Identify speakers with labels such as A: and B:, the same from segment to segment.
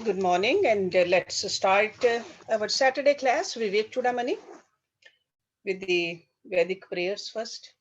A: Good morning, and let's start our Saturday class, Vivekachudamani, with the Vedic prayers first.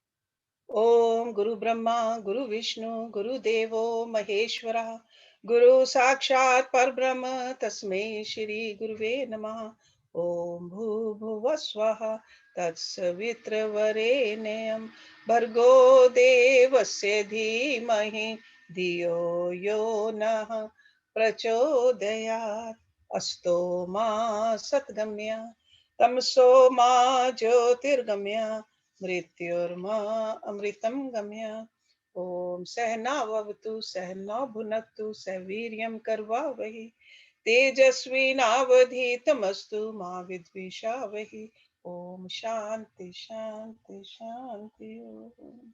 A: Om Guru Brahma, Guru Vishnu, Guru Devo Maheshwara, Guru Sakshat Parbrahma, Tasmai Shri Guruve Namah. Om Bhuvah Swaha Tatsavitra Varenyam Bhargo Devasya Dhimahi Dhiyo Yo Nah Prachodayat Asto Ma Satgamya Tamso Ma Jyotirgamya Mrityurma Amritam Gamya. Om Sahna Vavatu Sahna Bhunatu Saviryam Karvavahi Tejasvi Navadhitamastu Ma Vidvishavahi. Om Shanti Shanti Shanti Om.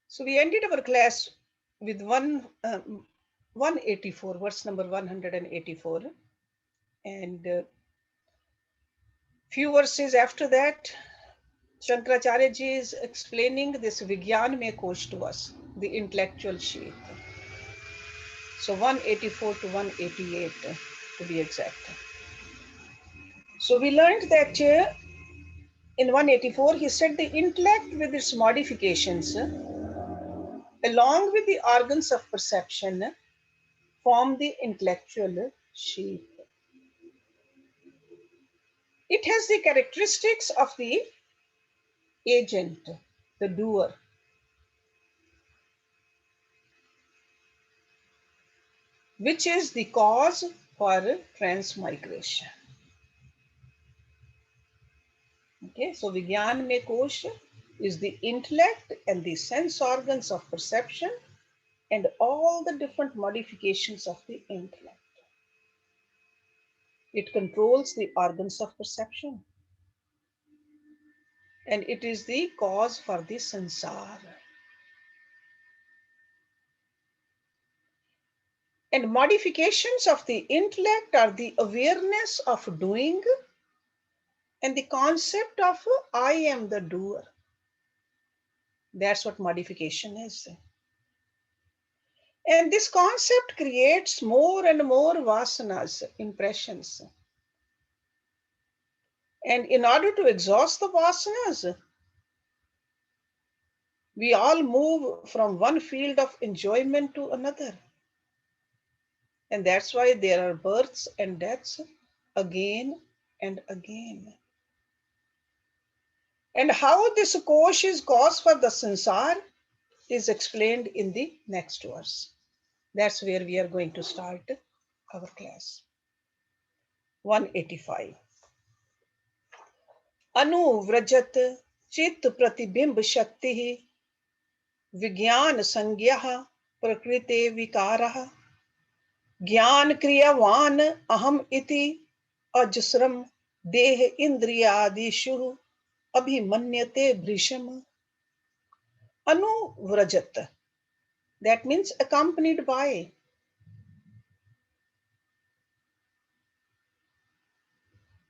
A: So we ended our class with 184, verse number 184, and few verses after that, Shankaracharya ji is explaining this Vijnanamaya Kosha to us, the intellectual sheath. So 184 to 188 to be exact. So we learned that in 184 he said the intellect with its modifications along with the organs of perception form the intellectual sheath. It has the characteristics of the agent, the doer. Which is the cause for transmigration. Okay, so Vijnanamaya Kosha is the intellect and the sense organs of perception and all the different modifications of the intellect. It controls the organs of perception and it is the cause for the sansara. And modifications of the intellect are the awareness of doing and the concept of I am the doer. That's what modification is. And this concept creates more and more vasanas, impressions. And in order to exhaust the vasanas, we all move from one field of enjoyment to another. And that's why there are births and deaths again and again. And how this kosh is cause for the sansar is explained in the next verse. That's where we are going to start our class. 185. अनुव्रजत चित्त प्रतिबिंब शक्ति विज्ञान संज्ञा प्रकृते विकारः ज्ञान क्रियावान अहम इति अजस्रम देह इंद्रियादिषु अभिमन्यते भृशम. अनुव्रजत, that means accompanied by.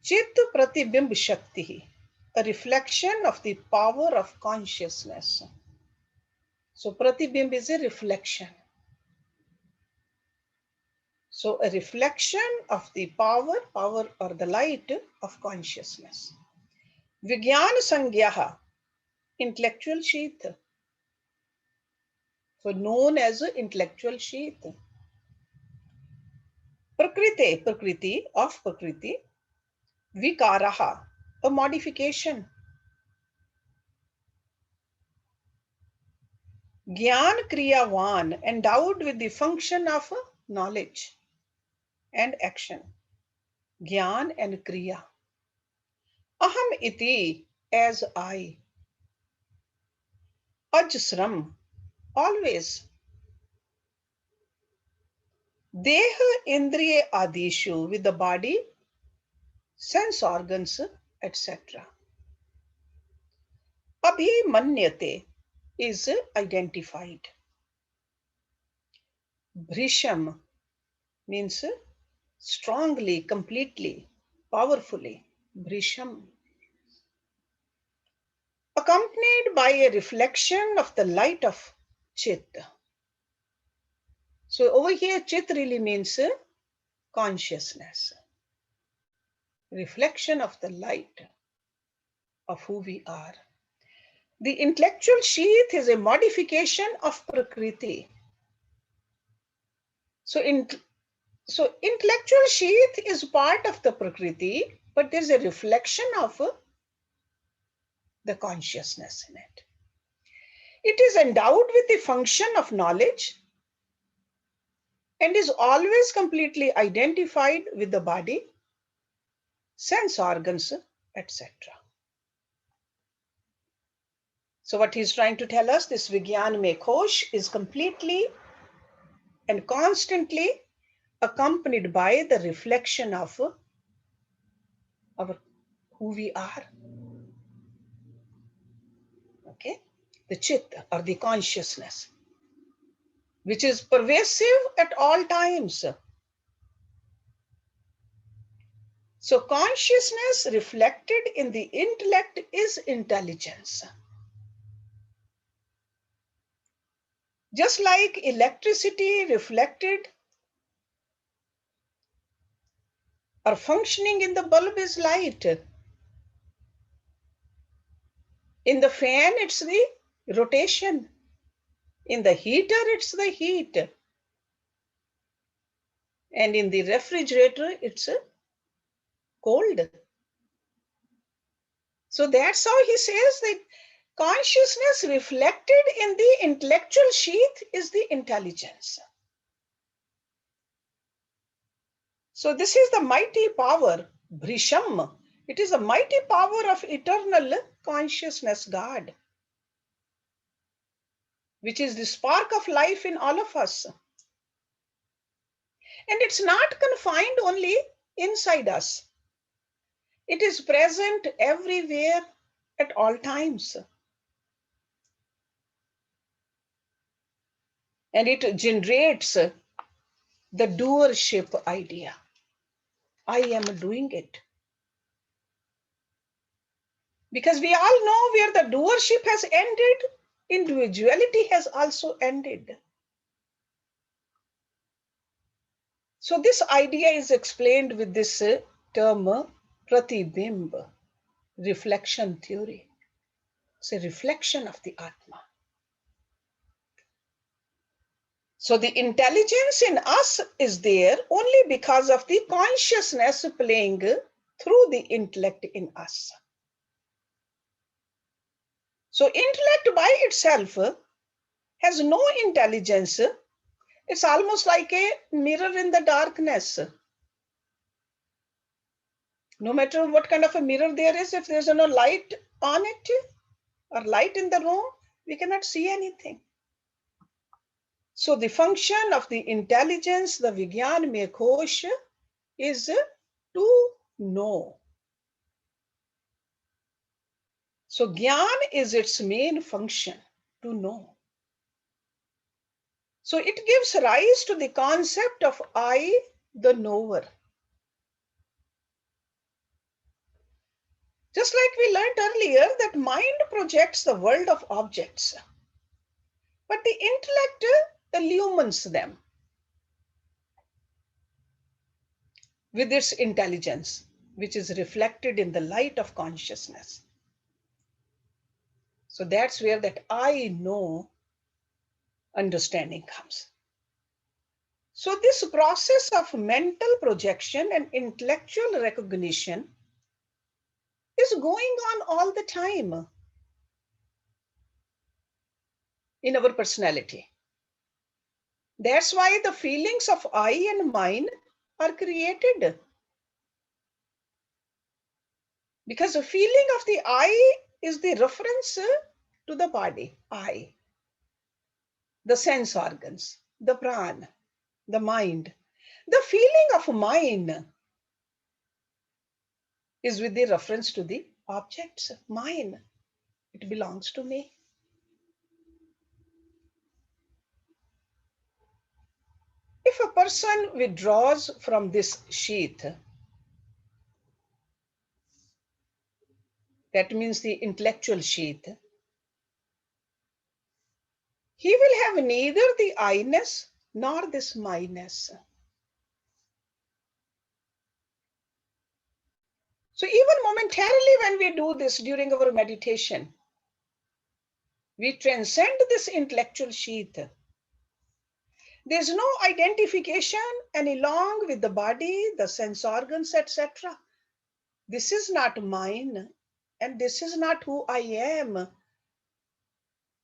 A: Chit pratibimb shakti, a reflection of the power of consciousness. So pratibimb is a reflection. So a reflection of the power or the light of consciousness. Vijnana Sangyaha, intellectual sheath. So known as intellectual sheath. Prakriti of Prakriti. Vikaraha, a modification. Gyan Kriyavan, endowed with the function of knowledge and action. Gyan and Kriya. Aham iti, as I. Ajsram, always. Deha Indriya Adishu, with the body, sense organs, etc. Abhimanyate is identified. Bhrisham means strongly, completely, powerfully. Bhrisham. Accompanied by a reflection of the light of Chit. So over here, Chit really means consciousness, reflection of the light of who we are. The intellectual sheath is a modification of Prakriti. So intellectual sheath is part of the Prakriti, but there's a reflection of the consciousness in it. It is endowed with the function of knowledge and is always completely identified with the body, sense organs, etc. So what he's trying to tell us, this Vijnanamaya Kosha is completely and constantly accompanied by the reflection of our who we are. Okay, the Chit or the consciousness, which is pervasive at all times. So consciousness reflected in the intellect is intelligence. Just like electricity reflected or functioning in the bulb is light. In the fan, it's the rotation. In the heater, it's the heat. And in the refrigerator, it's cold. So that's how he says that consciousness reflected in the intellectual sheath is the intelligence. So this is the mighty power, Brisham. It is a mighty power of eternal consciousness, God, which is the spark of life in all of us. And it's not confined only inside us. It is present everywhere at all times. And it generates the doership idea. I am doing it. Because we all know where the doership has ended, individuality has also ended. So this idea is explained with this term pratibimb, reflection theory. It's a reflection of the Atma. So the intelligence in us is there only because of the consciousness playing through the intellect in us. So intellect by itself has no intelligence. It's almost like a mirror in the darkness. No matter what kind of a mirror there is, if there's no light on it or light in the room, we cannot see anything. So the function of the intelligence, the Vijnanamaya Kosha, is to know. So Gyan is its main function, to know. So it gives rise to the concept of I, the knower. Just like we learned earlier that mind projects the world of objects, but the intellect illumines them with its intelligence, which is reflected in the light of consciousness. So that's where that I know understanding comes. So this process of mental projection and intellectual recognition is going on all the time in our personality. That's why the feelings of I and mine are created. Because the feeling of the I is the reference to the body, I, the sense organs, the prana, the mind. The feeling of mine is with the reference to the objects, mine. It belongs to me. If a person withdraws from this sheath, that means the intellectual sheath, he will have neither the I-ness nor this myness. So even momentarily when we do this during our meditation, we transcend this intellectual sheath. There's no identification any longer with the body, the sense organs, etc. This is not mine, and this is not who I am.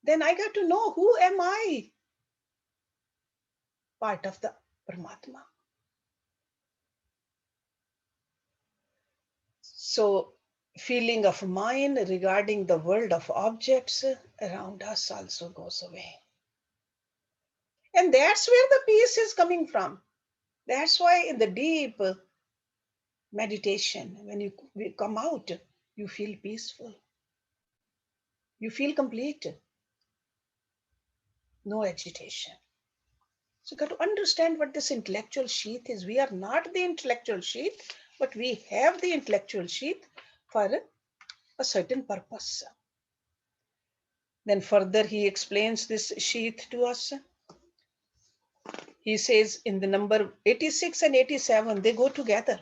A: Then I got to know, who am I? Part of the Paramatma. So feeling of mine regarding the world of objects around us also goes away. And that's where the peace is coming from. That's why in the deep meditation, when you come out, you feel peaceful. You feel complete. No agitation. So you got to understand what this intellectual sheath is. We are not the intellectual sheath, but we have the intellectual sheath for a certain purpose. Then further he explains this sheath to us. He says in the number 86 and 87, they go together.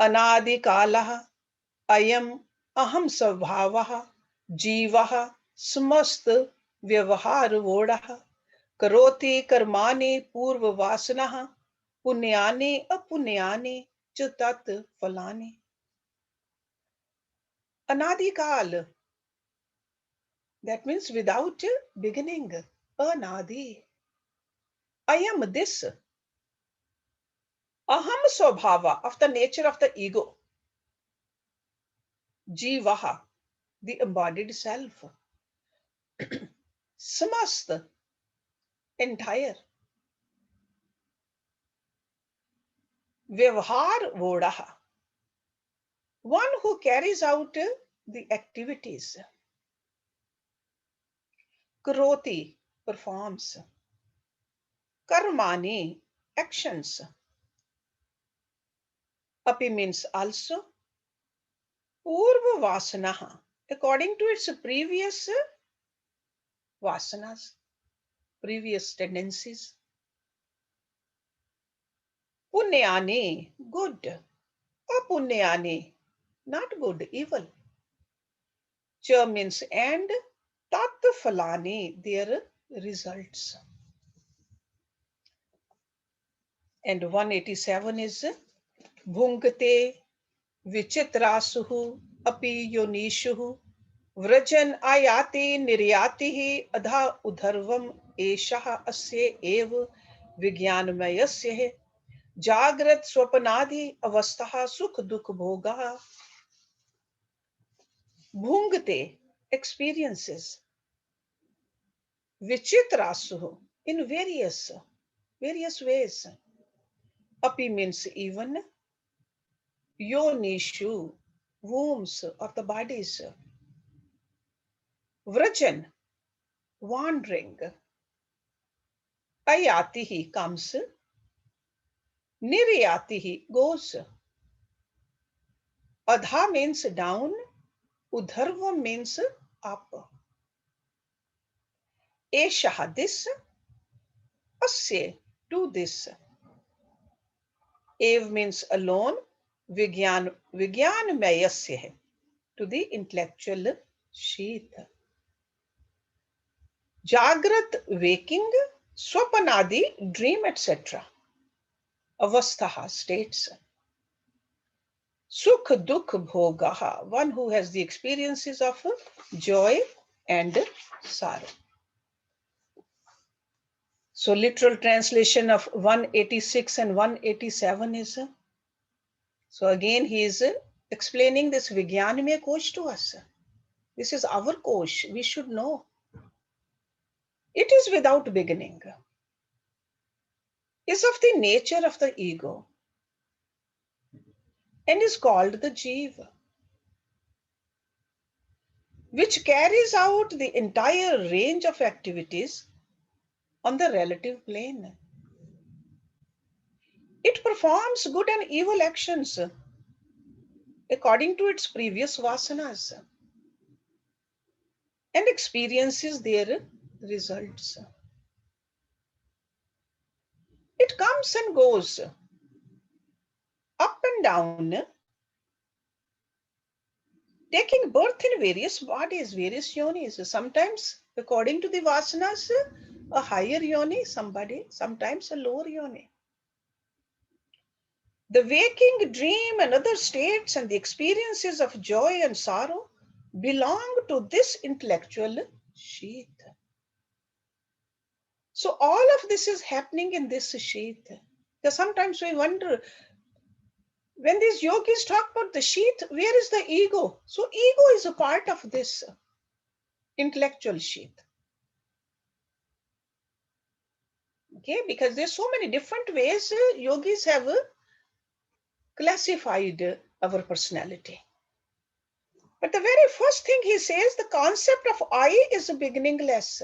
A: Anadi kalaha ayam aham svabhavaha jivaha smast vyavahar vodaha karoti karmani purva vasanaha punyani apunyani chutat falani. Anadi kal, that means without beginning. Anadi. I am this. Aham swabhava, of the nature of the ego. Jivaha, the embodied self. Samast, entire. Vyavhar vodaha, one who carries out the activities. Karoti, performs. Karmani, actions. Api means also. Purva vasanaha, according to its previous vasanas, previous tendencies. Punyani, good. Apunyani, not good, evil. Cha means and. Tat falani, their results. And 187 is Bhungate Vichitrasuhu Api Yonishuhu Vrajan Ayati Niryatihi Adha Udharvam Eshaha Asya Ev Vijnanamayasya Jagrat Swapanadi Avastaha Sukh Dukh Bhoga. Bhungate, experiences. Vichitrasuhu, in various ways. Api means even. Yonishu, wombs or the bodies. Vrajan, wandering. Ayatihi, comes. Niryatihi, goes. Adha means down. Udharva means up. Eshaha, this. Asya, to this. Ev means alone. Vijnanamayasya, to the intellectual sheath. Jagrat, waking. Swapanadi, dream, etc. Avastaha, states. Sukh dukh bhogaha, one who has the experiences of joy and sorrow. So literal translation of 186 and 187 is, so again he is explaining this Vijnanamaya Kosha to us. This is our Kosha, we should know. It is without beginning, is of the nature of the ego, and is called the Jiva, which carries out the entire range of activities on the relative plane. It performs good and evil actions according to its previous vasanas and experiences their results. It comes and goes, up and down, taking birth in various bodies, various yonis. Sometimes, according to the vasanas, a higher yoni, sometimes a lower yoni. The waking dream and other states and the experiences of joy and sorrow belong to this intellectual sheath. So all of this is happening in this sheath. Because sometimes we wonder, when these yogis talk about the sheath, where is the ego? So ego is a part of this intellectual sheath. Okay, because there's so many different ways yogis have classified our personality. But the very first thing he says, the concept of I is beginningless.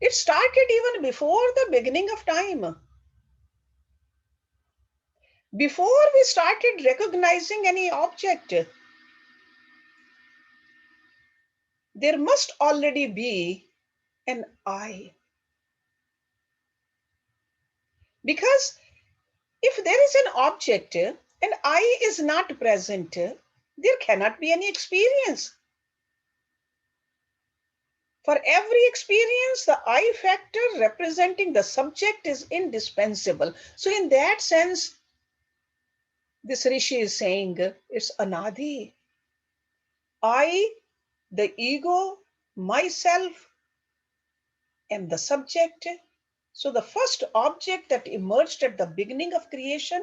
A: It started even before the beginning of time. Before we started recognizing any object, there must already be an I. Because if there is an object and I is not present, there cannot be any experience. For every experience, the I factor representing the subject is indispensable. So in that sense, this Rishi is saying it's anadi. I, the ego, myself, am the subject. So the first object that emerged at the beginning of creation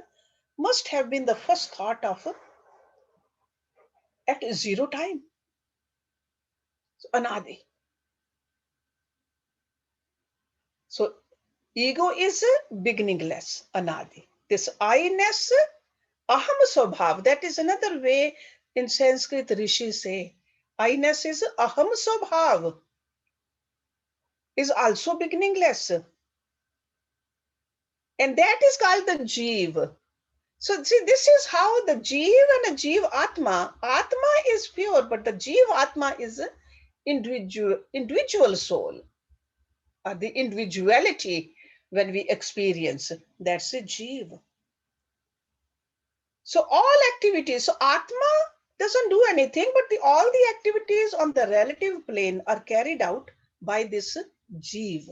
A: must have been the first thought of at zero time. So anadi. So ego is beginningless, anadi. This I-ness, aham swabhav, that is another way in Sanskrit rishis say. I-ness is aham swabhav, is also beginningless. And that is called the Jeev. So see, this is how the Jeev and a Jeev Atma. Atma is pure, but the Jeev Atma is individual soul, or the individuality when we experience. That's a Jeev. So all activities, so Atma doesn't do anything, but all the activities on the relative plane are carried out by this Jeev.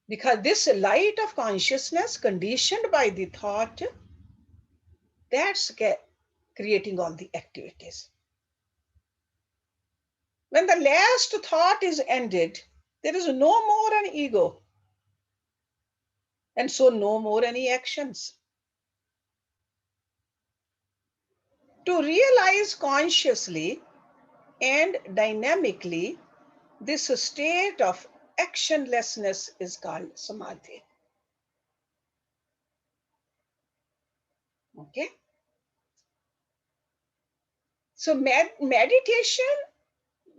A: Because this light of consciousness conditioned by the thought, that's creating all the activities. When the last thought is ended, there is no more an ego, and so no more any actions. To realize consciously and dynamically this state of actionlessness is called samadhi. Okay. So meditation,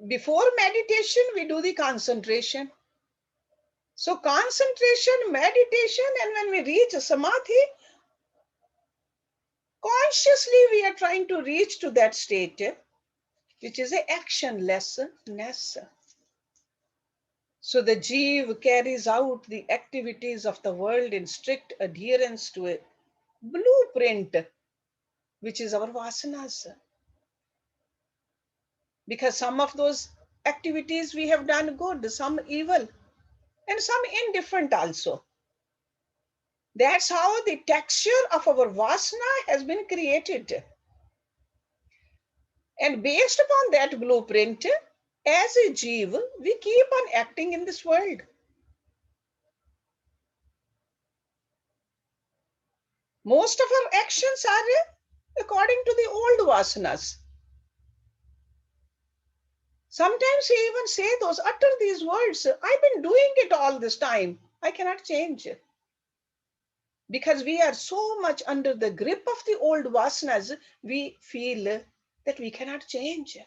A: before meditation, we do the concentration. So concentration, meditation, and when we reach samadhi, consciously we are trying to reach to that state, which is a actionlessness. So the Jeev carries out the activities of the world in strict adherence to a blueprint, which is our vasanas. Because some of those activities we have done good, some evil, and some indifferent also. That's how the texture of our vasana has been created. And based upon that blueprint, as a Jeev, we keep on acting in this world. Most of our actions are according to the old vasanas. Sometimes we even say those, utter these words, I've been doing it all this time. I cannot change. Because we are so much under the grip of the old vasanas, we feel that we cannot change.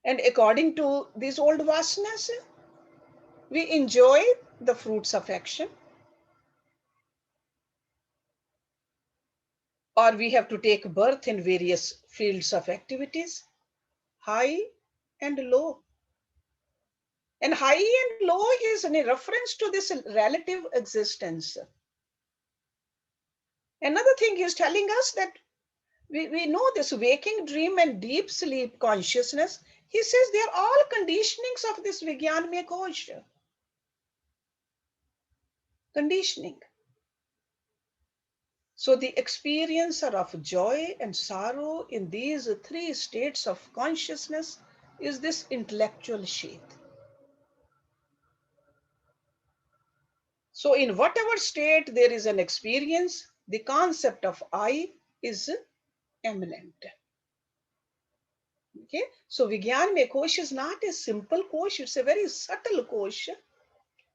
A: And according to these old vasanas, we enjoy the fruits of action, or we have to take birth in various fields of activities. high and low. And high and low is in a reference to this relative existence. Another thing he's telling us that we know this waking dream and deep sleep consciousness. He says they are all conditionings of this Vijnanamaya Kosha. Conditioning. So the experiencer of joy and sorrow in these three states of consciousness is this intellectual sheath. So in whatever state there is an experience, the concept of I is eminent. Okay, so Vijnanamaya Kosha is not a simple Kosha, it's a very subtle Kosha,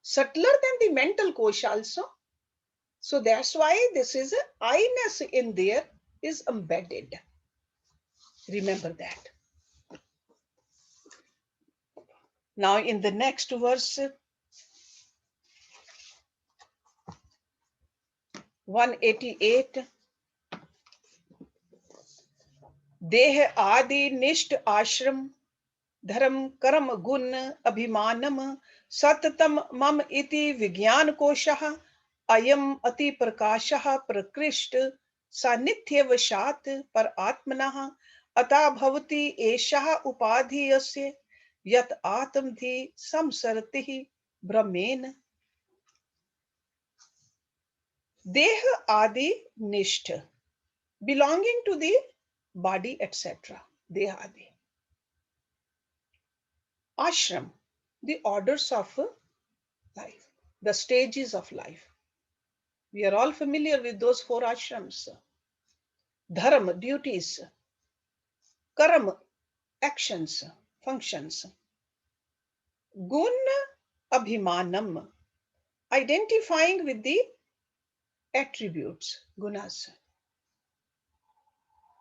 A: subtler than the mental Kosha also. So that's why this is a I-ness in there is embedded. Remember that. Now in the next verse, 188, देह आदि निष्ठ आश्रम धर्म कर्म गुण अभिमानम सततम मम इति विज्ञान कोशः अयम अति प्रकाशः प्रकृष्ट सान्निध्यवशात् पर आत्मनः अता भवति एषः उपाधीयस्य यत् आत्मधि संसरति ब्रह्मेण देह आदि निष्ठ belonging to the body etc. देह आदि ashram, the orders of life, the stages of life. We are all familiar with those four ashrams. Dharma, duties. Karma, actions, functions. Gun, abhimanam, identifying with the attributes, gunas.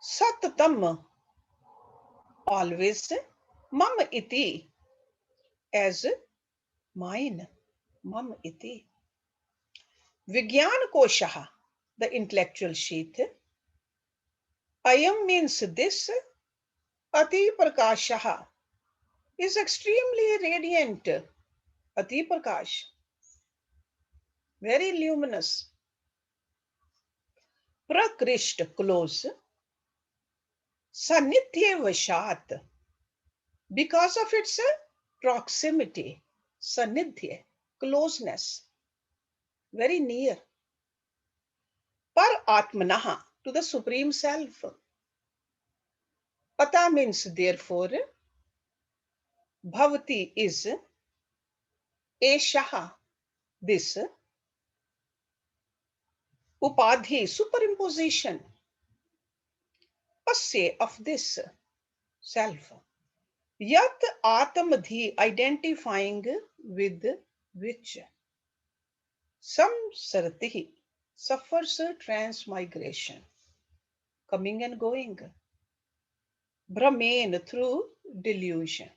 A: Satatam, always. Mam iti, as mine. Mam iti. Vijnana Kosha, the intellectual sheath. Ayam means this. Ati Prakashaha is extremely radiant. Ati Prakash, very luminous. Prakrisht, close. Sanitya Vashat, because of its proximity. Sanidhya, closeness, very near. Par Atmanaha, to the Supreme Self. Ata means therefore. Bhavati is. Eshaha, this. Upadhi, superimposition. Asya, of this self. Yat Atmadhi, identifying with which. Samsaratihi, suffers transmigration, coming and going. Brahmain, through delusion.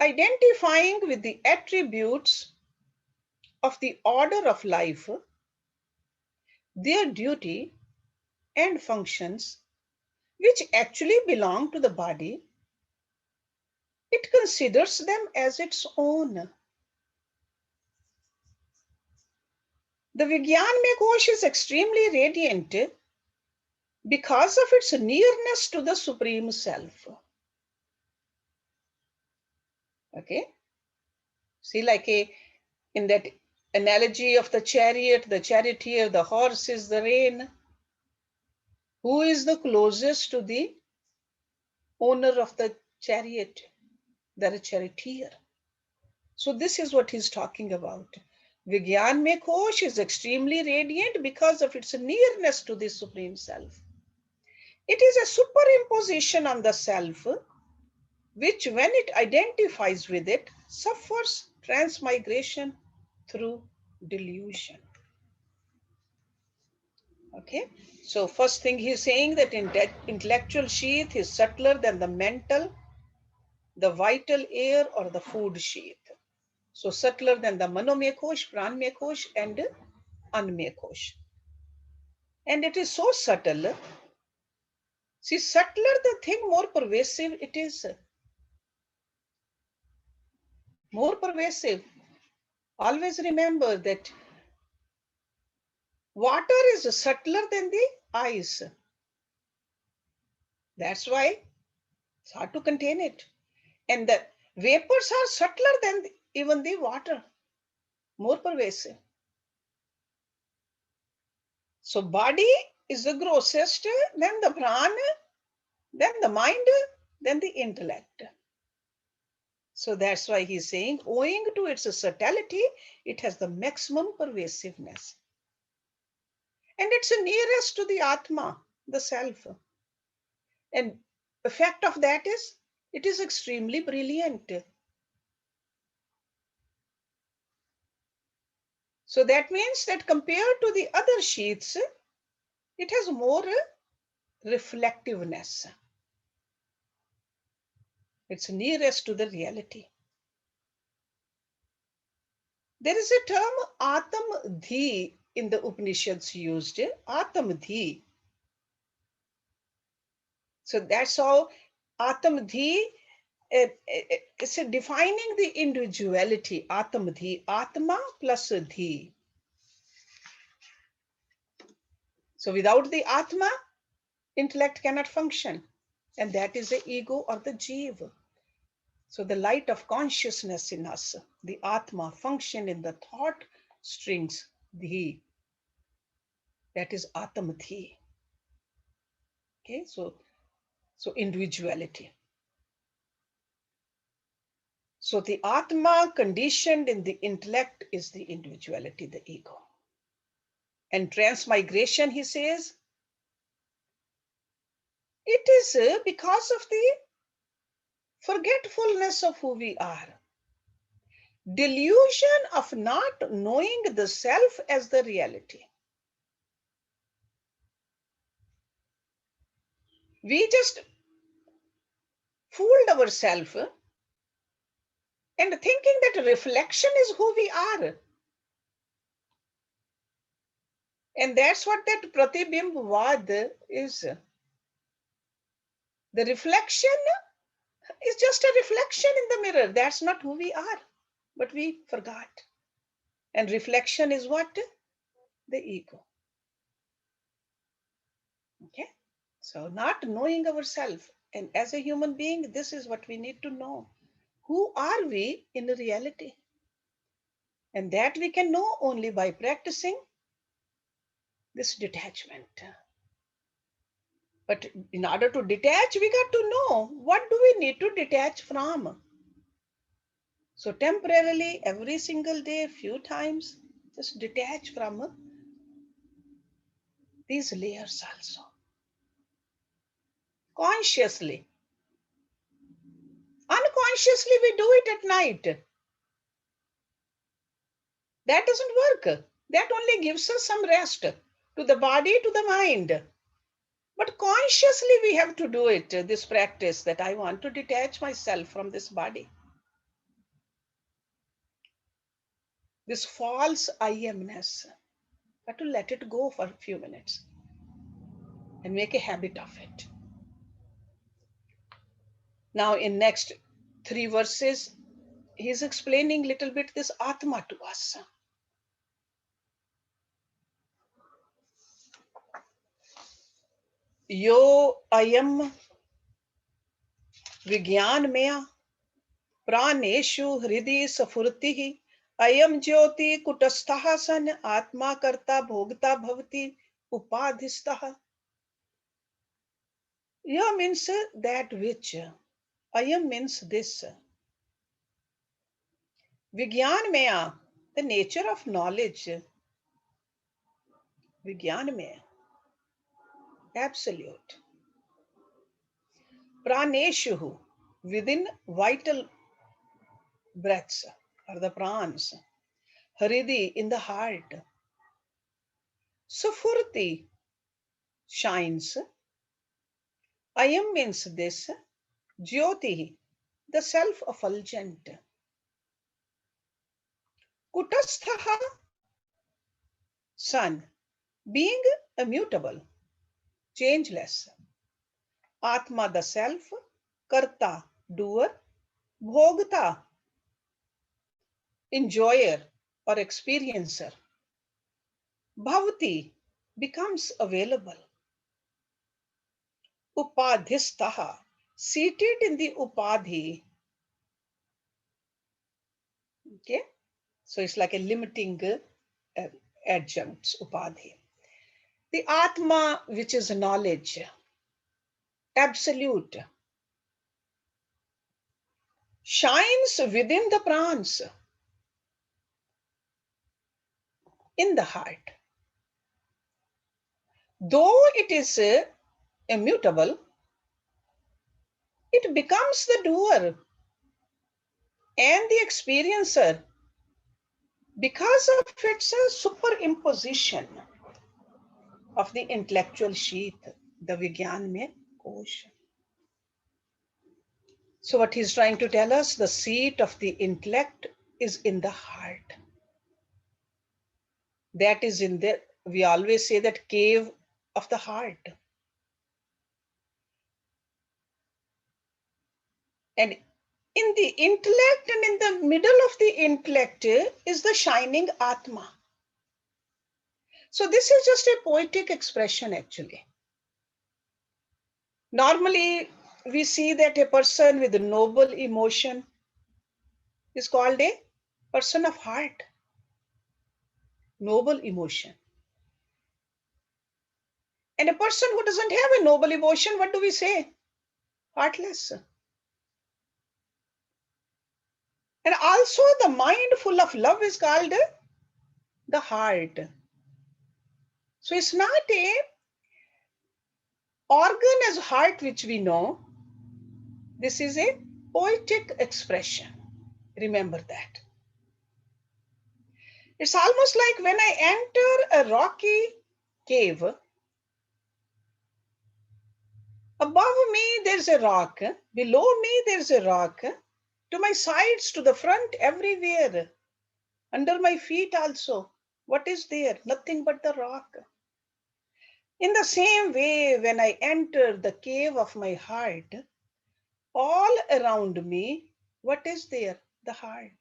A: Identifying with the attributes of the order of life, their duty and functions, which actually belong to the body, it considers them as its own. The Vijnanamaya Kosha is extremely radiant because of its nearness to the Supreme Self. Okay? See, like in that analogy of the chariot, the charioteer, the horse is the rein. Who is the closest to the owner of the chariot? The charioteer. So this is what he's talking about. Vijnanamaya Kosha is extremely radiant because of its nearness to the Supreme Self. It is a superimposition on the Self, which when it identifies with it, suffers transmigration through delusion. Okay, so first thing he's saying that intellectual sheath is subtler than the mental, the vital air or the food sheath. So subtler than the manomaya kosh, pranmaya kosh and anmaya kosh. And it is so subtle See, subtler the thing, more pervasive it is. More pervasive. Always remember that water is subtler than the ice. That's why it's hard to contain it. And the vapors are subtler than even the water, more pervasive. So body is the grossest, then the pran, then the mind, then the intellect. So that's why he's saying, owing to its subtlety, it has the maximum pervasiveness. And it's nearest to the Atma, the self. And the fact of that is, it is extremely brilliant. So that means that compared to the other sheaths, it has more reflectiveness. It's nearest to the reality. There is a term Atam Dhi in the Upanishads used. Atam Dhi. So that's how Atam Dhi is defining the individuality. Atam Dhi. Atma plus Dhi. So without the Atma, intellect cannot function. And that is the ego or the Jeev. So the light of consciousness in us, the Atma, function in the thought strings, Dhi. That is Atamdhi. Okay, so individuality. So the Atma conditioned in the intellect is the individuality, the ego. And transmigration, he says, it is because of the forgetfulness of who we are. Delusion of not knowing the self as the reality. We just fooled ourselves and thinking that reflection is who we are. And that's what that Pratibimb is. The reflection is just a reflection in the mirror. That's not who we are, but we forgot. And reflection is what? The ego. Okay? So not knowing ourselves. And as a human being, this is what we need to know. Who are we in reality? And that we can know only by practicing this detachment. But in order to detach, we got to know what do we need to detach from. So temporarily, every single day, few times, just detach from these layers also. Consciously. Unconsciously, we do it at night. That doesn't work. That only gives us some rest to the body, to the mind. But consciously, we have to do it, this practice that I want to detach myself from this body. This false I amness. Got to let it go for a few minutes and make a habit of it. Now, in next 3 verses, he's explaining little bit this Atma to us. Yo ayam Vijnanamaya Praneshu Hridi Safurti Ayam Jyoti Kutastha San Atma Karta Bhogta Bhavati Upadhistha. Ya means that which. Ayam means this. Vijnanamaya, the nature of knowledge. Vijnanamaya, absolute. Praneshu, within vital breaths or the prans. Hridi, in the heart. Sufurti, shines. Ayam means this. Jyoti, the self-effulgent. Kutastha, sun, being immutable, changeless. Atma the self, Karta doer, Bhogta enjoyer or experiencer. Bhavati becomes available. Upadhistaha, seated in the upadhi. Okay, so it's like a limiting adjunct, upadhi. The Atma, which is knowledge, absolute, shines within the prans, in the heart. Though it is immutable, it becomes the doer and the experiencer because of its superimposition of the intellectual sheath, the Vijnanamaya Kosha. So what he's trying to tell us, the seat of the intellect is in the heart. That is in the, we always say that cave of the heart. And in the intellect and in the middle of the intellect is the shining Atma. So this is just a poetic expression actually. Normally, we see that a person with a noble emotion is called a person of heart. Noble emotion. And a person who doesn't have a noble emotion, what do we say? Heartless. And also the mind full of love is called the heart. So it's not a organ as heart which we know. This is a poetic expression. Remember that. It's almost like when I enter a rocky cave, above me there's a rock, below me there's a rock, to my sides, to the front, everywhere, under my feet also. What is there? Nothing but the rock. In the same way, when I enter the cave of my heart, all around me, what is there? The heart.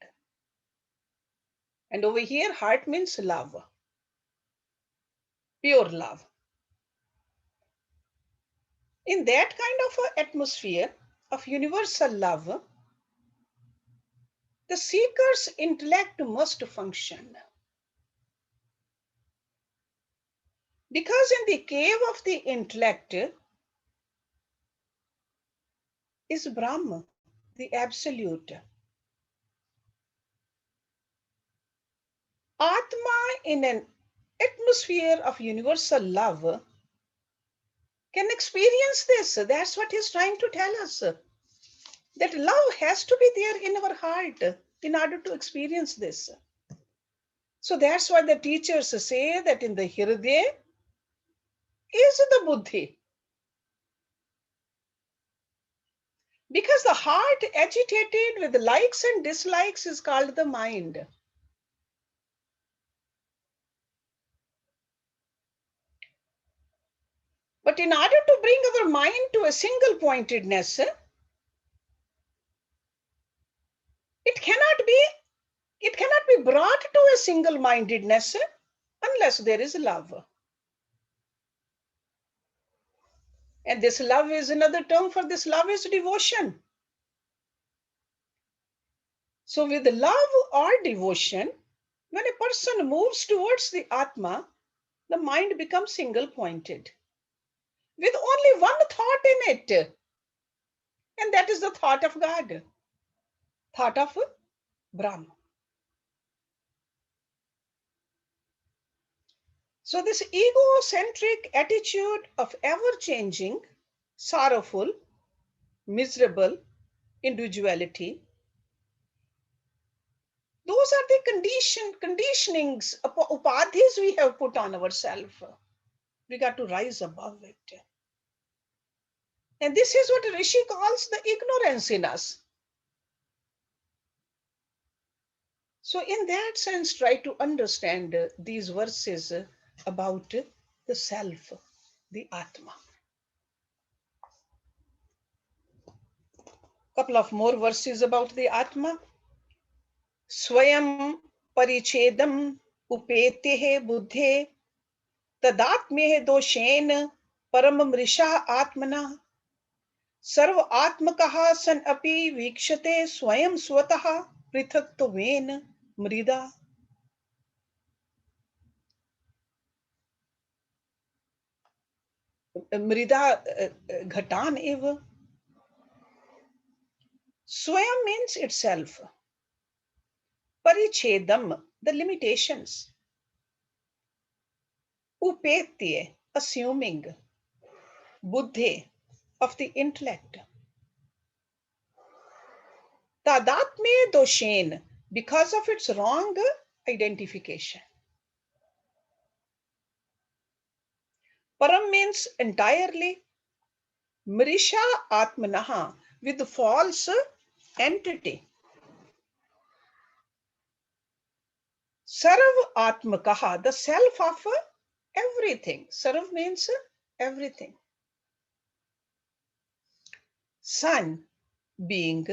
A: And over here, heart means love, pure love. In that kind of atmosphere of universal love, the seeker's intellect must function. Because in the cave of the intellect is Brahma, the absolute. Atma in an atmosphere of universal love can experience this. That's what he's trying to tell us. That love has to be there in our heart in order to experience this. So that's why the teachers say that in the Hridaya is the Buddhi. Because the heart agitated with likes and dislikes is called the mind. But in order to bring our mind to a single pointedness, it cannot be brought to a single mindedness unless there is love. And this love is another term for this love is devotion. So with love or devotion, when a person moves towards the Atma, the mind becomes single pointed with only one thought in it. And that is the thought of God, thought of Brahma. So this egocentric attitude of ever changing, sorrowful, miserable individuality, those are the conditionings, upadhis we have put on ourselves. We got to rise above it. And this is what Rishi calls the ignorance in us. So in that sense, try to understand these verses about the self, the Atma. Couple of more verses about the Atma. Swayam parichedam upete buddhe tadatme doshen param mrisha atmana सर्व आत्मकः सन अपि वीक्षते स्वयं स्वतः पृथक्त्वेन मृदा. मृदा घटान एव. स्वयं means itself. Parichedam, the limitations. Upetye, assuming. Buddhe, of the intellect. Tadatme doshen, because of its wrong identification. Param means entirely. Mrisha atmanaha, with the false entity. Sarv atmakaha, the self of everything. Sarv means everything. San, being.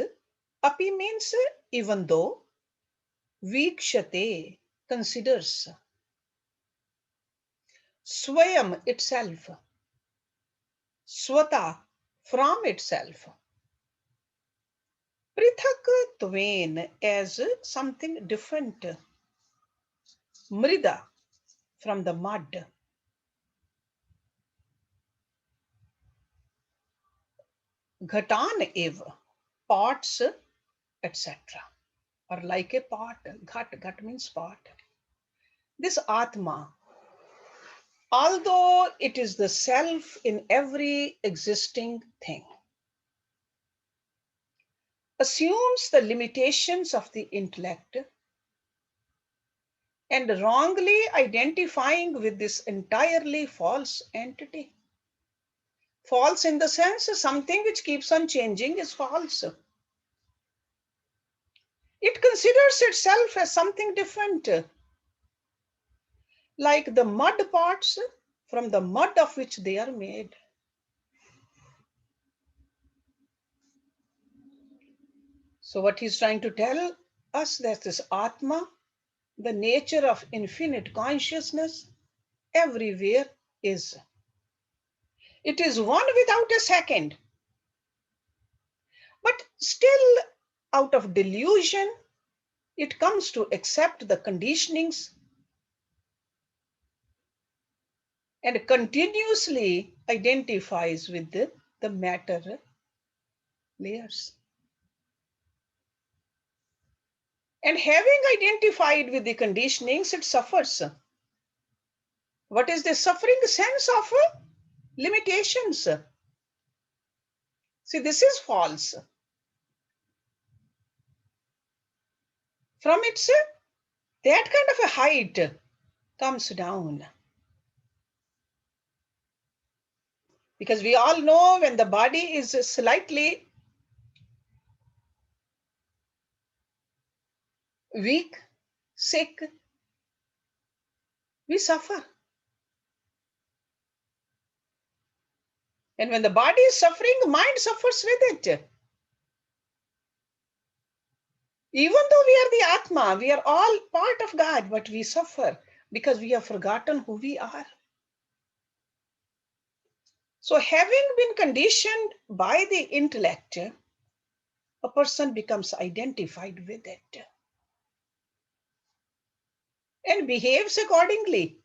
A: Api means even though. Vikshate, considers. Swayam, itself. Swata, from itself. Prithak twain, as something different. Mrida, from the mud. Ghatan eva, pots, etc. Or like a pot. Ghat means pot. This Atma, although it is the self in every existing thing, assumes the limitations of the intellect and wrongly identifying with this entirely false entity. False in the sense something which keeps on changing is false. It considers itself as something different, like the mud pots from the mud of which they are made. So what he's trying to tell us, that this Atma, the nature of infinite consciousness, everywhere is. It is one without a second. But still, out of delusion, it comes to accept the conditionings and continuously identifies with the matter layers. And having identified with the conditionings, it suffers. What is the suffering? Sense of limitations. See, this is false. From its that kind of a height comes down. Because we all know when the body is slightly weak, sick, we suffer. And when the body is suffering, mind suffers with it. Even though we are the Atma, we are all part of God, but we suffer because we have forgotten who we are. So having been conditioned by the intellect, a person becomes identified with it and behaves accordingly.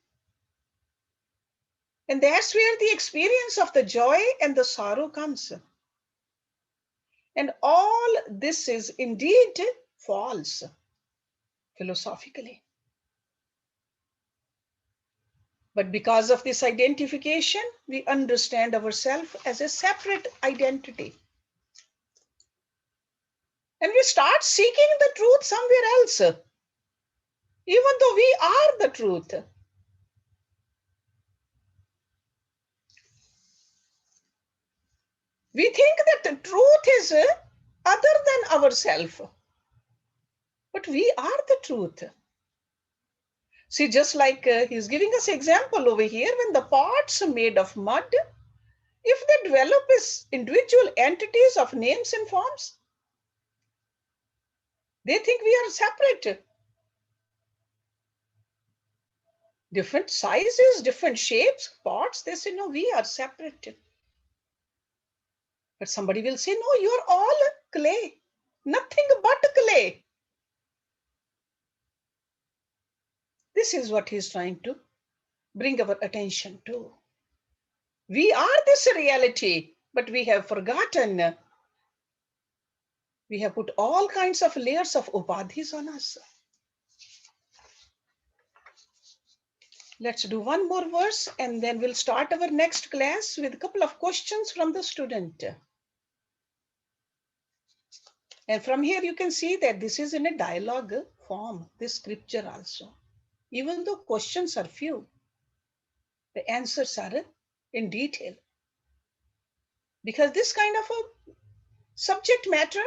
A: And that's where the experience of the joy and the sorrow comes. And all this is indeed false philosophically. But because of this identification, we understand ourselves as a separate identity. And we start seeking the truth somewhere else, even though we are the truth. We think that the truth is other than ourselves. But we are the truth. See, just like he's giving us example over here, when the pots are made of mud, if they develop as individual entities of names and forms, They think we are separate. Different sizes, different shapes, parts. They say, no, we are separate. But somebody will say, no, you're all clay. Nothing but clay. This is what he's trying to bring our attention to. We are this reality, but we have forgotten. We have put all kinds of layers of upadhis on us. Let's do one more verse and then we'll start our next class with a couple of questions from the student. And from here you can see that this is in a dialogue form, this scripture also. Even though questions are few, the answers are in detail. Because this kind of a subject matter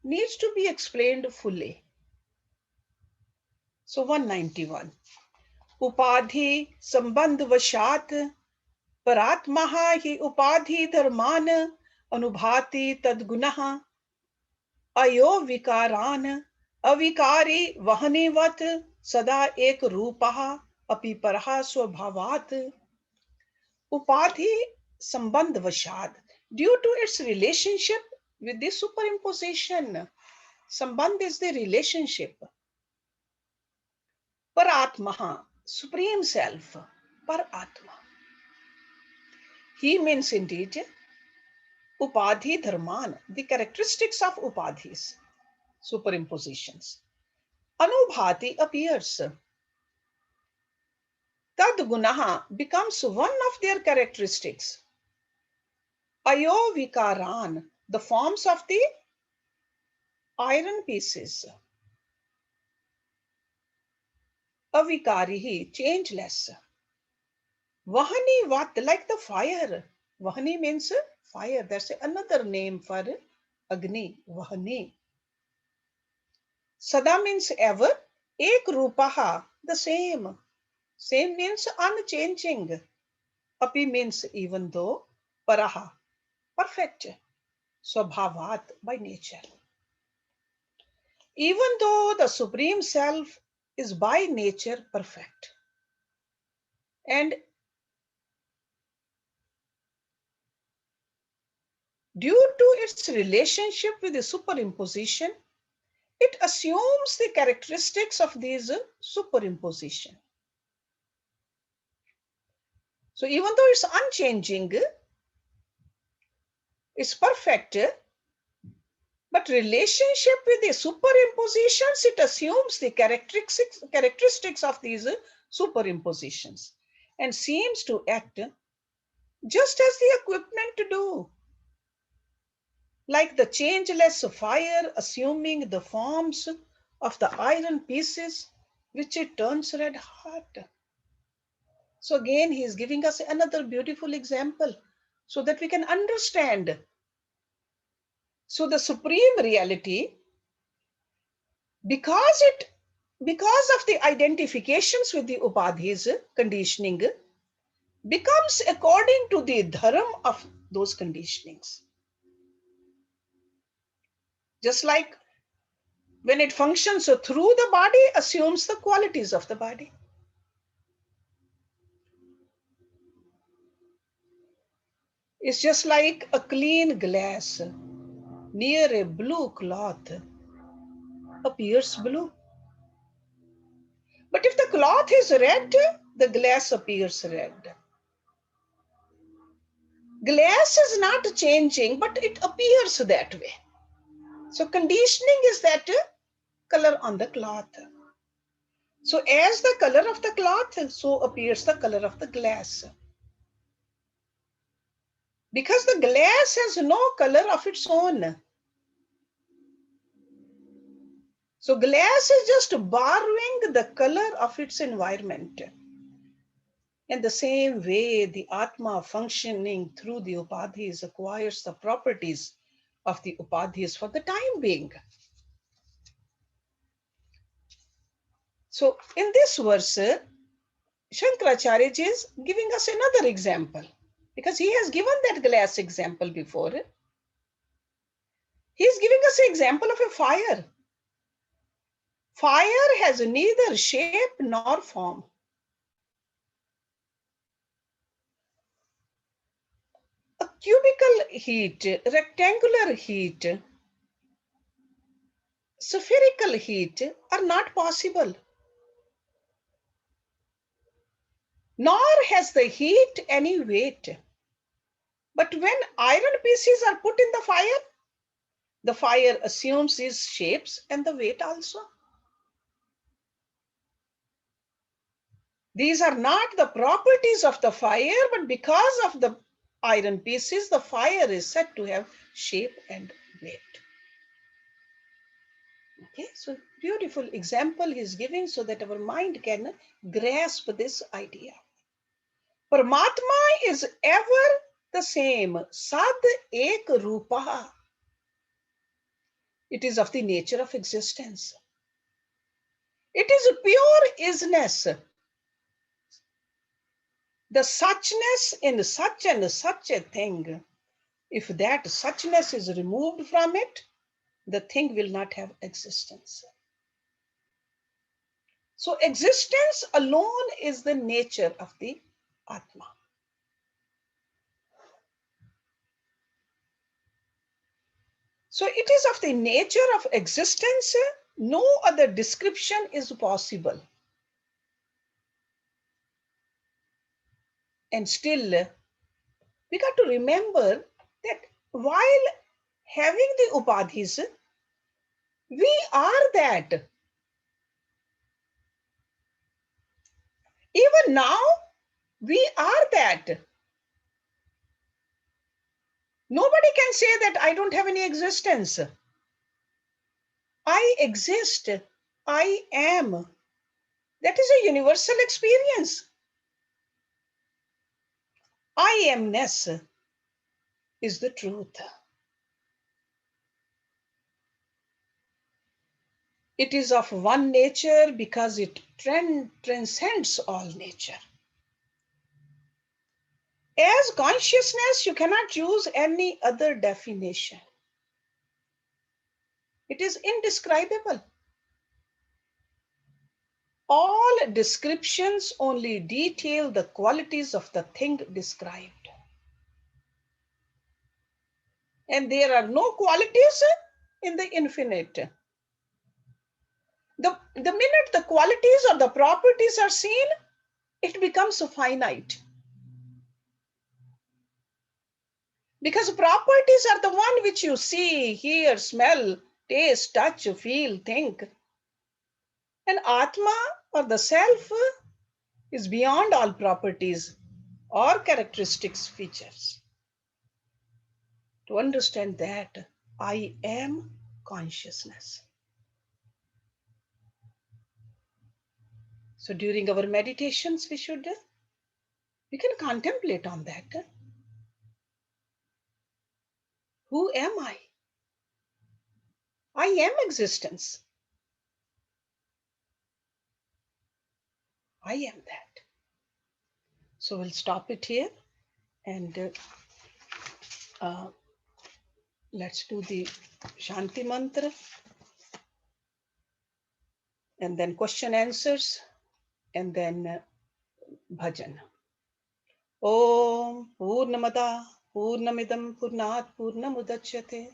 A: needs to be explained fully. So 191. Upadhi sambandh vashat paratmaha hi upadhi dharman anubhati tadgunah अयो विकारान अविकारी वहनेवत सदा एक रूपः अपि परः स्वभावात् उपाधि संबंध वशाद due to its relationship with the superimposition. Sambandh is the relationship. Paratmaha, supreme self. Paratma. He means indeed upadhi dharman, the characteristics of upadhis, superimpositions. Anubhati appears. Tad gunaha becomes one of their characteristics. Ayo vikaran, the forms of the iron pieces. Avikarihi, changeless. Vahani vat, like the fire. Vahani means fire. That's another name for Agni. Vahani. Sada means ever. Ek rupaha, the same. Same means unchanging. Api means even though. Paraha, perfect. Swabhavat, by nature. Even though the Supreme Self is by nature perfect. And due to its relationship with the superimposition, it assumes the characteristics of these superimposition. So even though it's unchanging, it's perfect, but relationship with the superimpositions, it assumes the characteristics of these superimpositions and seems to act just as the equipment to do. Like the changeless fire assuming the forms of the iron pieces, which it turns red hot. So again, he is giving us another beautiful example so that we can understand. So the supreme reality, because of the identifications with the upadhis, conditioning, becomes according to the dharma of those conditionings. Just like when it functions through the body, assumes the qualities of the body. It's just like a clean glass near a blue cloth appears blue. But if the cloth is red, the glass appears red. Glass is not changing, but it appears that way. So conditioning is that color on the cloth. So as the color of the cloth, so appears the color of the glass. Because the glass has no color of its own. So glass is just borrowing the color of its environment. In the same way, the Atma functioning through the Upadhis acquires the properties of the Upadhis for the time being. So in this verse, Shankaracharya is giving us another example because he has given that glass example before. He is giving us an example of a fire. Fire has neither shape nor form. A cubical heat, rectangular heat, spherical heat are not possible. Nor has the heat any weight. But when iron pieces are put in the fire assumes its shapes and the weight also. These are not the properties of the fire, but because of the iron pieces, the fire is said to have shape and weight. Okay, so beautiful example he's giving so that our mind can grasp this idea. Paramatma is ever the same, sad ek rupa. It is of the nature of existence. It is pure isness. The suchness in such and such a thing, if that suchness is removed from it, the thing will not have existence. So existence alone is the nature of the Atma. So it is of the nature of existence, no other description is possible. And still, we got to remember that while having the upadhis, we are that. Even now, we are that. Nobody can say that I don't have any existence. I exist. I am. That is a universal experience. I amness is the truth. It is of one nature because it transcends all nature. As consciousness, you cannot use any other definition. It is indescribable. All descriptions only detail the qualities of the thing described. And there are no qualities in the infinite. The minute the qualities or the properties are seen, it becomes finite. Because properties are the one which you see, hear, smell, taste, touch, feel, think. And Atma or the self is beyond all properties or characteristics, features. To understand that, I am consciousness. So during our meditations, we can contemplate on that. Who am I? I am existence. I am that. So we'll stop it here and let's do the Shanti Mantra and then question answers and then bhajan. Om Purnamada Purnamidam Purnat Purnamudachyate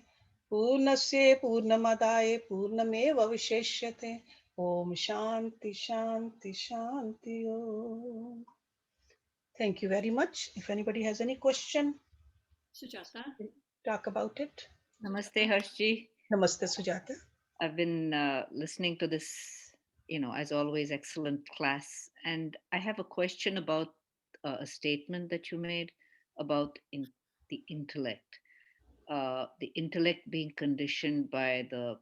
A: Purnasya Purnamadaye Purnameva Visheshyate Om Shanti Shanti Shanti Om. Thank you very much. If anybody has any question,
B: Sujata,
A: talk about it.
B: Namaste, Harshji.
A: Namaste, Sujata.
B: I've been listening to this, as always, excellent class. And I have a question about a statement that you made about the intellect. The intellect being conditioned by the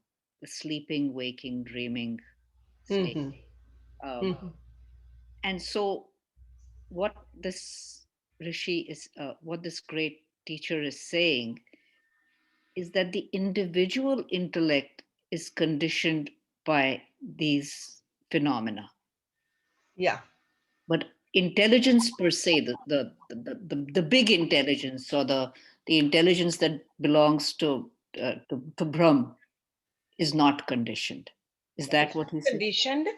B: sleeping, waking, dreaming state. And so, what this Rishi is, what this great teacher is saying is that the individual intellect is conditioned by these phenomena.
A: Yeah.
B: But intelligence per se, the big intelligence or the intelligence that belongs to Brahm is not conditioned. Is
A: Yeah,
B: that
A: it's
B: what he said?
A: conditioned.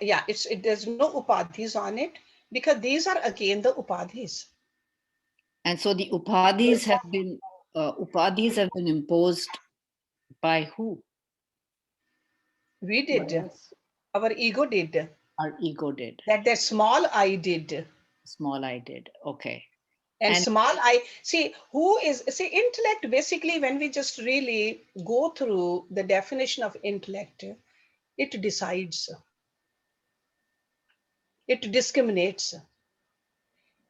A: Yeah, there's no upadhis on it because these are again the upadhis.
B: And so the upadhis have been imposed by who?
A: We
B: By
A: did.
B: us.
A: Our ego did.
B: Our ego did.
A: That small I did.
B: Small I did. Okay.
A: And
B: And
A: small I, see, who is, see, intellect, basically, when we just really go through the definition of intellect, it decides, it discriminates.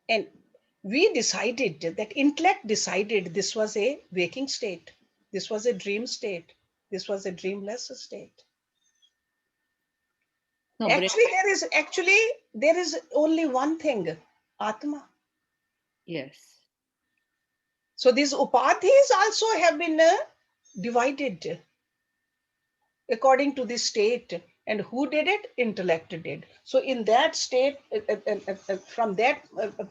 A: And we decided that intellect decided this was a waking state, this was a dream state, this was a dreamless state.
B: no, but
A: Actually there is only one thing, Atma.
B: yes.
A: So these upadhis also have been divided according to the state. And who did it? Intellect did. So in that state, from that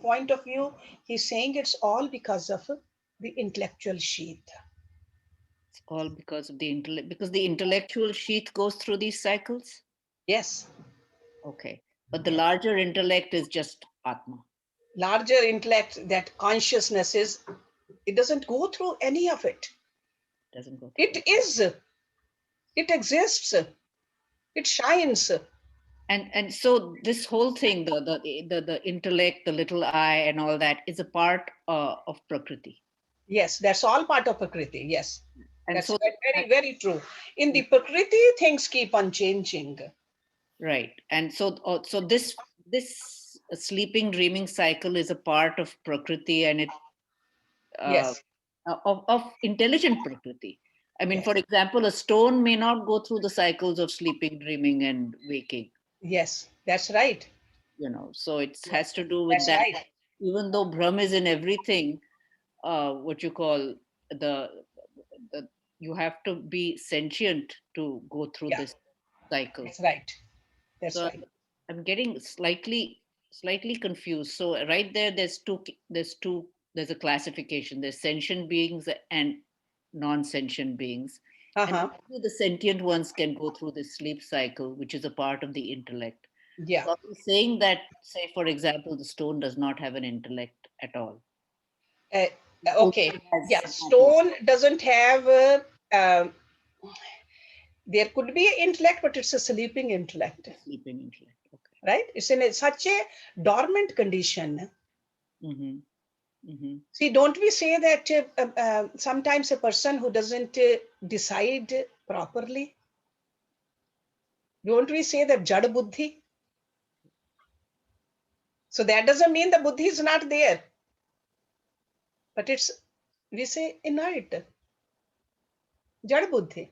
A: point of view, he's saying it's all because of the intellectual sheath.
B: It's all because of the intellect, because the intellectual sheath goes through these cycles.
A: Yes.
B: Okay. But the
A: Yes.
B: larger intellect is just Atma.
A: Larger intellect, that consciousness is, it doesn't go through any of it.
B: Doesn't go through
A: It
B: it.
A: is, it exists, it shines.
B: And so this whole thing, the intellect, the little I, and all that is a part of Prakriti.
A: Yes, that's all part of Prakriti. Yes,
B: And
A: that's
B: so
A: very, very true. In the Prakriti, things keep on changing.
B: right. And so this sleeping dreaming cycle is a part of Prakriti, and it uh,
A: Yes,
B: of intelligent Prakriti. I mean, for
A: yes,
B: example, a stone may not go through the cycles of sleeping, dreaming, and waking.
A: yes, that's right.
B: So it
A: Yes,
B: has to do with
A: that's
B: that.
A: right.
B: Even though Brahm is in everything, what you call the, the you have to be sentient to go through
A: Yeah,
B: this cycle.
A: that's right. That's
B: So
A: right.
B: I'm getting slightly confused. So right there, there's a classification. There's sentient beings and non-sentient beings, and
A: Uh-huh.
B: only the sentient ones can go through this sleep cycle, which is a part of the intellect.
A: Yeah.
B: So are we saying that, say, for example, the stone does not have an intellect at all?
A: Uh,
B: It
A: okay.
B: only
A: Yeah,
B: has matter,
A: stone doesn't have, there could be intellect, but it's a sleeping intellect,
B: sleeping intellect. Okay.
A: right? It's in such a dormant condition.
B: Mm-hmm. Mm-hmm.
A: See, don't we say that sometimes a person who doesn't decide properly, don't we say that jad buddhi? So that doesn't mean the buddhi is not there, but it's, we say inert, jad buddhi.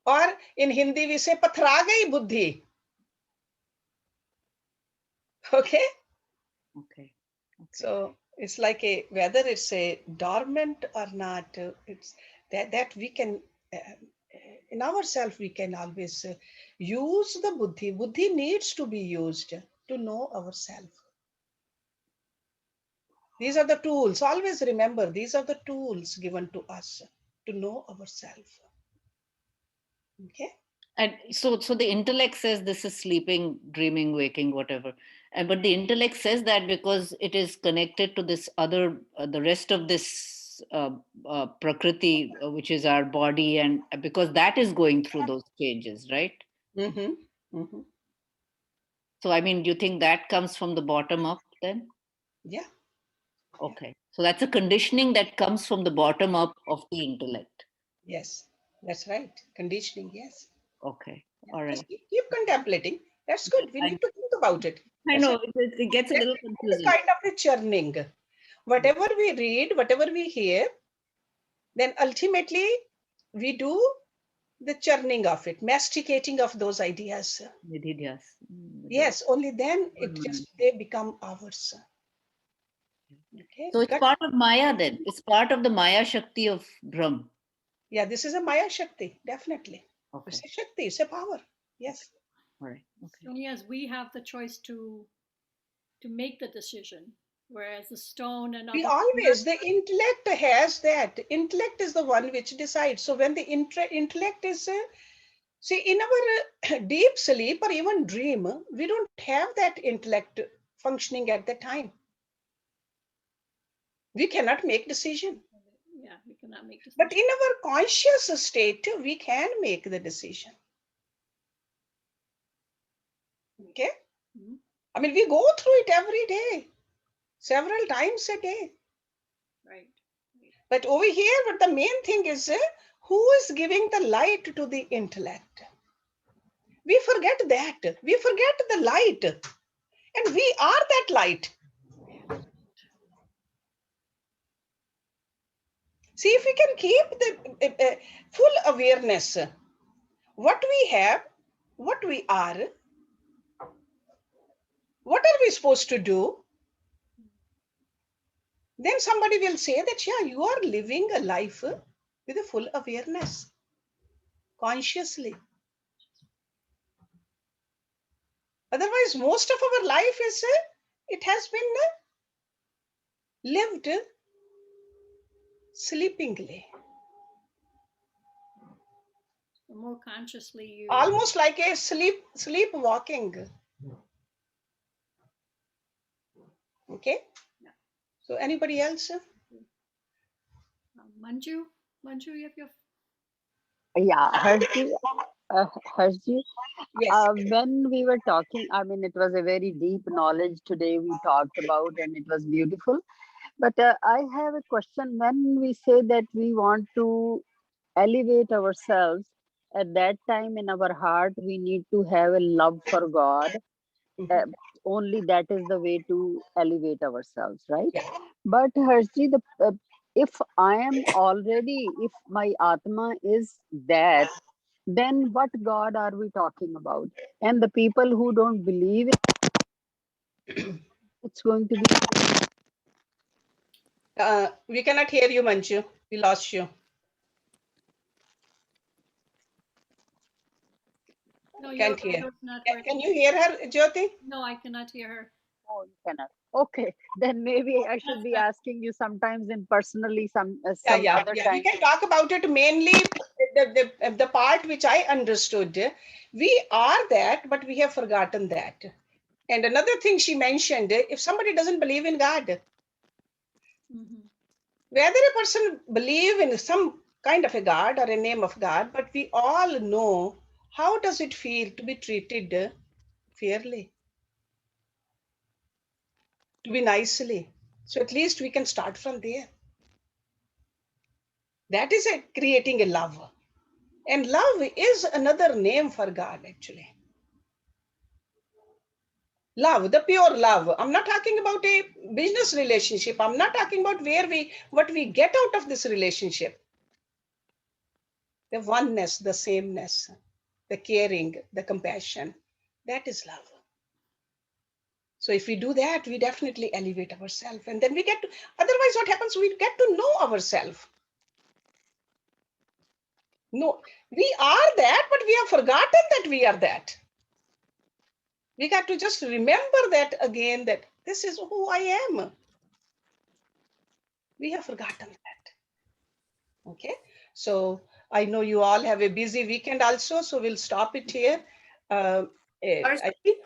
A: Or in Hindi we say pathra gayi buddhi. Okay,
B: Okay. Okay.
A: so it's like a, whether it's a dormant or not, it's that we can in ourselves we can always use the buddhi. Buddhi needs to be used to know ourselves. These are the tools. Always remember, these are the tools given to us to know ourselves. Okay.
B: And so the intellect says this is sleeping, dreaming, waking, whatever. And but the intellect says that because it is connected to this other, the rest of this prakriti, which is our body, and because that is going through those changes, right?
A: Mm-hmm. Mm-hmm.
B: So I mean, do you think that comes from the bottom up then?
A: Yeah. Yeah.
B: Okay. So that's a conditioning that comes from the bottom up of the intellect.
A: Yes. That's right. Conditioning. Yes.
B: Okay.
A: Yeah.
B: All
A: Just
B: right.
A: keep contemplating. That's good. We
B: I,
A: need to think about it.
B: I
A: That's
B: know
A: it.
B: it gets a little
A: That's a
B: confusing.
A: kind of a churning. Whatever we read, whatever we hear, then ultimately we do the churning of it, masticating of those ideas.
B: Nidhidyas.
A: Yes, only then it
B: Permanent.
A: just they become ours. Okay,
B: So it's
A: gut.
B: part of Maya then. It's part of the Maya Shakti of Brahm.
A: Yeah, this is a Maya Shakti, definitely. It's
B: Okay.
A: a Shakti, it's a power.
B: Okay.
A: Yes.
B: All right. Okay.
C: So yes, we have the choice to make the decision, whereas the stone and
A: We
C: other
A: always, the intellect has that. Intellect is the one which decides. So when the intellect is See, in our deep sleep or even dream, we don't have that intellect functioning at the time. We cannot make decision.
C: Yeah, we cannot make decisions.
A: But in our conscious state, we can make the decision. Okay?
C: Mhm.
A: I mean, we go through it every day, several times a day.
C: Right.
A: But over here, but the main thing is who is giving the light to the intellect? We forget that. We forget the light. And we are that light. See, if we can keep the full awareness, what we have, what we are, what are we supposed to do? Then somebody will say that, yeah, you are living a life with a full awareness, consciously. Otherwise, most of our life is, it has been lived sleepingly.
C: The more consciously you.
A: Almost like a sleepwalking. Okay?
C: Yeah.
A: So anybody else?
C: Manju, you have your.
D: Yeah, Hershey, Hershey,
A: Yes.
D: when we were talking, I mean, it was a very deep knowledge today we talked about, and it was beautiful. But I have a question. When we say that we want to elevate ourselves, at that time in our heart, we need to have a love for God.
A: Mhm.
D: Uh, Only that is the way to elevate ourselves, right?
A: Yeah.
D: But Hershey, if I am already, if my Atma is that, then what God are we talking about? And the people who don't believe it's going to be.
A: We cannot hear you, Manju. We lost you.
C: No,
A: Can't hear.
C: yours not
A: Can
C: working.
A: you hear her, Jyoti?
C: No, I cannot hear her.
D: Oh, you cannot. Okay, then maybe I should
C: That's
D: be
C: better.
D: asking you sometimes in personally,
A: Yeah,
D: some
A: yeah,
D: other
A: yeah. We
D: time.
A: can talk about it mainly the part which I understood. We are that, but we have forgotten that. And another thing she mentioned, if somebody doesn't believe in God,
C: Mm-hmm.
A: whether a person believe in some kind of a God or a name of God, but we all know how does it feel to be treated fairly, to be nicely. So at least we can start from there. That is creating a love. And love is another name for God, actually. Love, the pure love. I'm not talking about a business relationship. I'm not talking about what we get out of this relationship. The oneness, the sameness, the caring, the compassion. That is love. So if we do that, we definitely elevate ourselves. And then we get to, otherwise what happens? We get to know ourselves. No, we are that, but we have forgotten that we are that. We got to just remember that again, that this is who I am. We have forgotten that. Okay. So I know you all have a busy weekend also, so we'll stop it here. I think